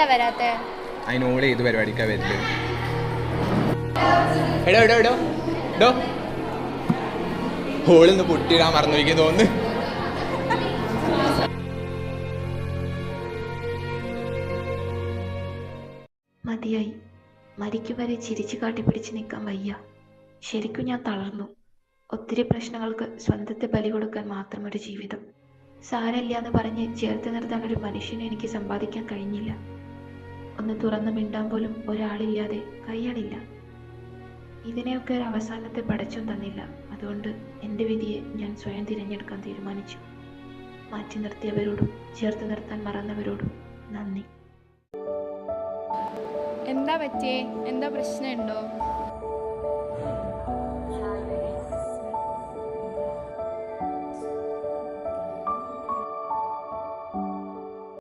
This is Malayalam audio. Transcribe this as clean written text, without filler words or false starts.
എന്താ വരാത്തെ? അതിനോട് ഏത് പരിപാടിക്കാ വരുന്നത്? എടോ എടോ എടോ എടോ ഹോളിന്ന് പൊട്ടിയിടാൻ മറന്നു തോന്നുന്നു. മതിയായി. മരിക്കും വരെ ചിരിച്ചു കാട്ടി പിടിച്ച് നിൽക്കാൻ വയ്യ. ശരിക്കും ഞാൻ തളർന്നു. ഒത്തിരി പ്രശ്നങ്ങൾക്ക് സ്വന്തത്തെ ബലി കൊടുക്കാൻ മാത്രം ഒരു ജീവിതം. സാരമില്ല എന്ന് പറഞ്ഞ് ചേർത്ത് നിർത്താൻ ഒരു മനുഷ്യനെ എനിക്ക് സമ്പാദിക്കാൻ കഴിഞ്ഞില്ല. ഒന്ന് തുറന്നു മിണ്ടാൻ പോലും ഒരാളില്ലാതെ കയ്യാളില്ല. ഇതിനെയൊക്കെ ഒരു അവസാനത്തെ പടച്ചോൻ തന്നില്ല. അതുകൊണ്ട് എൻ്റെ വിധിയെ ഞാൻ സ്വയം തിരഞ്ഞെടുക്കാൻ തീരുമാനിച്ചു. മാറ്റി നിർത്തിയവരോടും ചേർത്ത് നിർത്താൻ മറന്നവരോടും നന്ദി. എന്താ പറ്റിയേ? എന്താ പ്രശ്നമുണ്ടോ?